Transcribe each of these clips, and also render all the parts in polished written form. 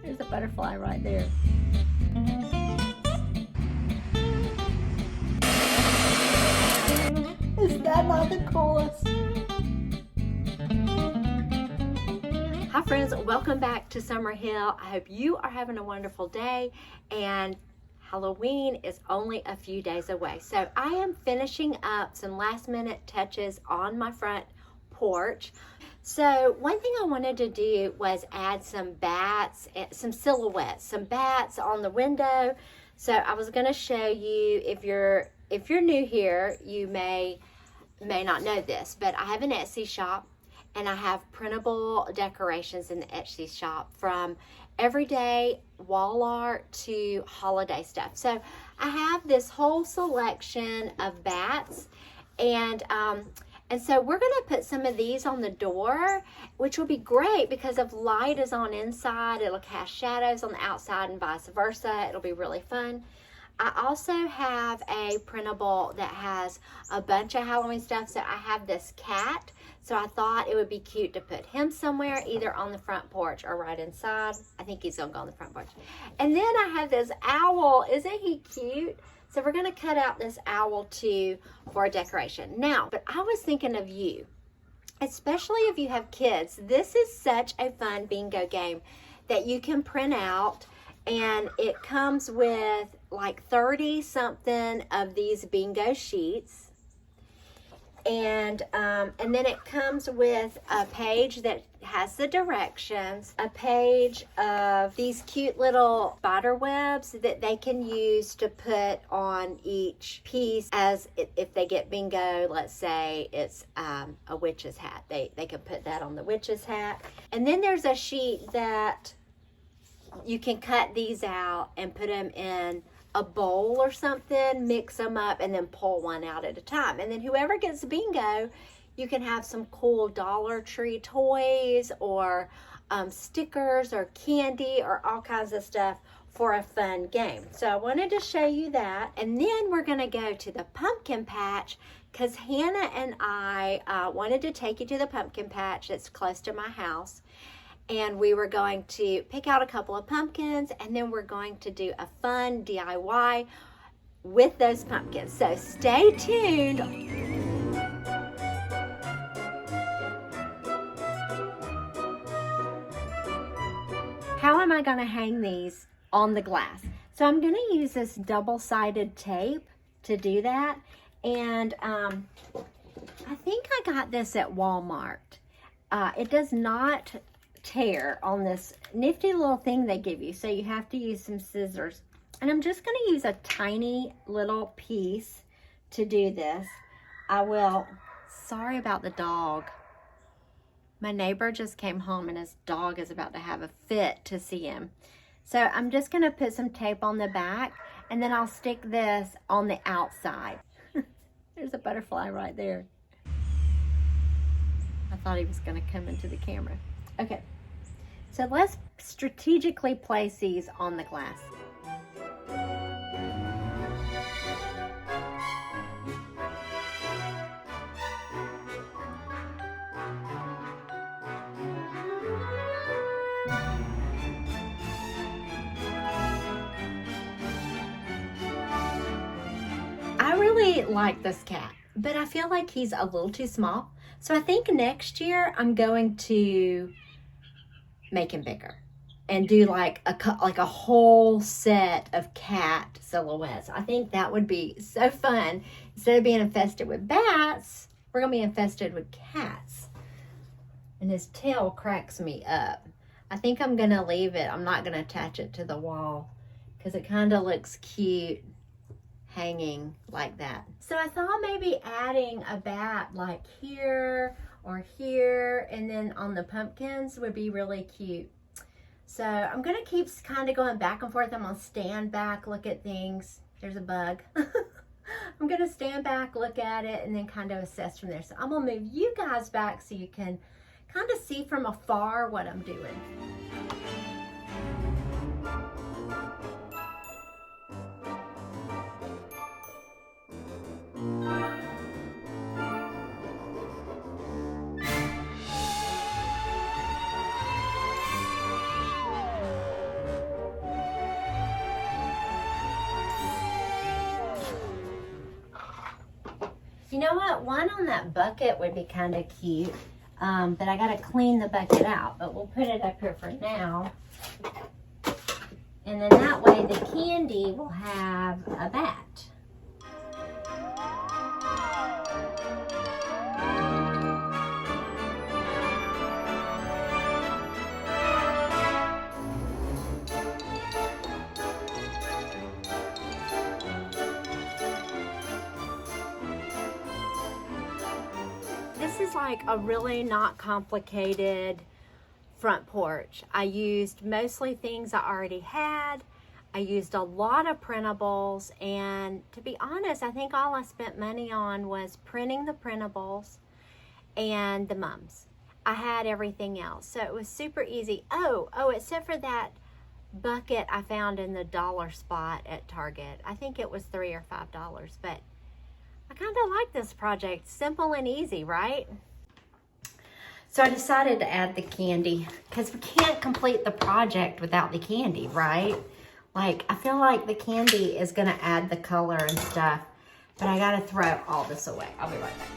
There's a butterfly right there. Is that not the coolest? Hi friends, welcome back to Summer Hill. I hope you are having a wonderful day, and Halloween is only a few days away. So I am finishing up some last minute touches on my front porch. So one thing I wanted to do was add some bats, some silhouettes, some bats on the window. So I was going to show you, if you're new here, you may not know this, but I have an Etsy shop and I have printable decorations in the Etsy shop, from everyday wall art to holiday stuff. So I have this whole selection of bats, and so we're going to put some of these on the door, which will be great because if light is on inside, it'll cast shadows on the outside and vice versa. It'll be really fun. I also have a printable that has a bunch of Halloween stuff. So I have this cat. So I thought it would be cute to put him somewhere, either on the front porch or right inside. I think he's gonna go on the front porch. And then I have this owl. Isn't he cute? So we're gonna cut out this owl too for a decoration. Now, but I was thinking of you, especially if you have kids. This is such a fun bingo game that you can print out, and it comes with like 30 something of these bingo sheets. And then it comes with a page that has the directions, a page of these cute little spider webs that they can use to put on each piece, as if they get bingo, let's say it's a witch's hat. They can put that on the witch's hat. And then there's a sheet that you can cut these out and put them in a bowl or something, mix them up, and then pull one out at a time. And then whoever gets bingo, you can have some cool Dollar Tree toys or stickers or candy or all kinds of stuff for a fun game. So I wanted to show you that. And then we're going to go to the pumpkin patch, because Hannah and I wanted to take you to the pumpkin patch that's close to my house. And we were going to pick out a couple of pumpkins, and then we're going to do a fun DIY with those pumpkins. So stay tuned. How am I going to hang these on the glass? So I'm going to use this double-sided tape to do that. And I think I got this at Walmart. It does not tear on this nifty little thing they give you, so you have to use some scissors. And I'm just going to use a tiny little piece to do this. Sorry about the dog. My neighbor just came home and his dog is about to have a fit to see him. So I'm just going to put some tape on the back, and then I'll stick this on the outside. There's a butterfly right there. I thought he was going to come into the camera. Okay, so let's strategically place these on the glass. I really like this cat, but I feel like he's a little too small. So I think next year I'm going to make him bigger and do like a whole set of cat silhouettes. I think that would be so fun. Instead of being infested with bats, we're gonna be infested with cats. And his tail cracks me up. I think I'm gonna leave it. I'm not gonna attach it to the wall because it kind of looks cute hanging like that. So I thought maybe adding a bat like here or here, and then on the pumpkins would be really cute. So I'm gonna keep kind of going back and forth. I'm gonna stand back, look at things. There's a bug. I'm gonna stand back, look at it, and then kind of assess from there. So I'm gonna move you guys back so you can kind of see from afar what I'm doing. You know what? One on that bucket would be kind of cute. But I gotta clean the bucket out. But we'll put it up here for now. And then that way the candy will have a bat. This is like a really not complicated front porch. I used mostly things I already had. I used a lot of printables, and to be honest, I think all I spent money on was printing the printables and the mums. I had everything else, so it was super easy. Oh, except for that bucket I found in the dollar spot at Target. I think it was $3 or $5, but I kind of like this project. Simple and easy, right? So I decided to add the candy because we can't complete the project without the candy, right? Like, I feel like the candy is going to add the color and stuff, but I got to throw all this away. I'll be right back.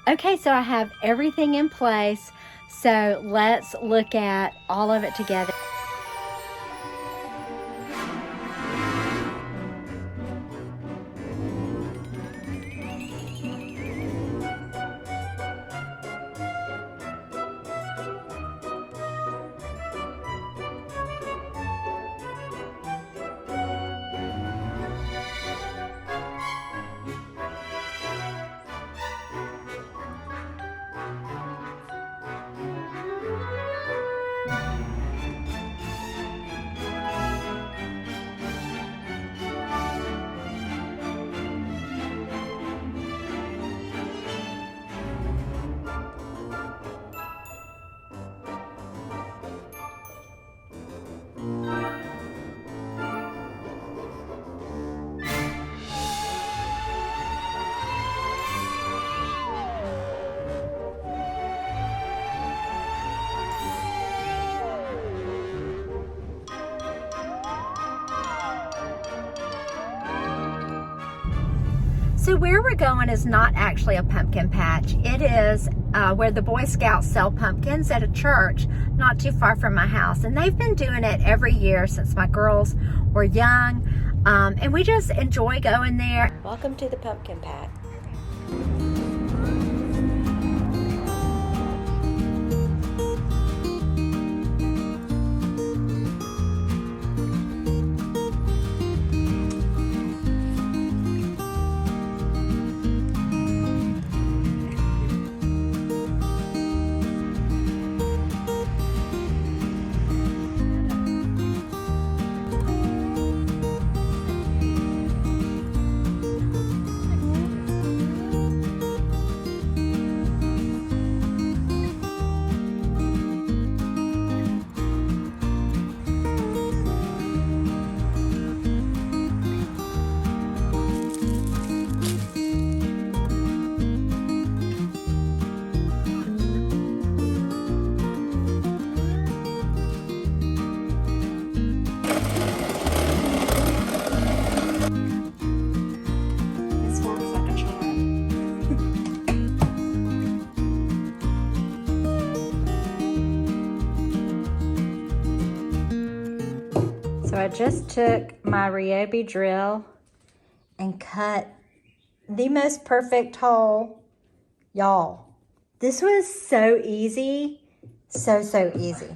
Okay, so I have everything in place. So let's look at all of it together. So where we're going is not actually a pumpkin patch. It is where the Boy Scouts sell pumpkins at a church not too far from my house. And they've been doing it every year since my girls were young. And we just enjoy going there. Welcome to the pumpkin patch. So I just took my Ryobi drill and cut the most perfect hole. Y'all, this was so easy. So easy.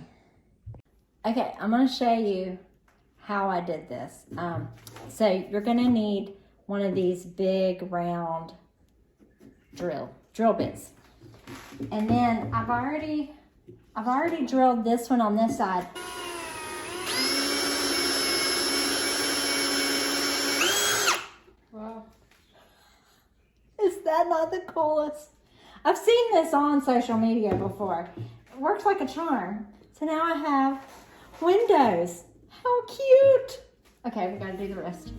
Okay, I'm gonna show you how I did this. So you're gonna need one of these big round drill bits. And then I've already drilled this one on this side. Wow. Is that not the coolest? I've seen this on social media before. It works like a charm. So now I have windows. How cute. Okay, we gotta do the rest.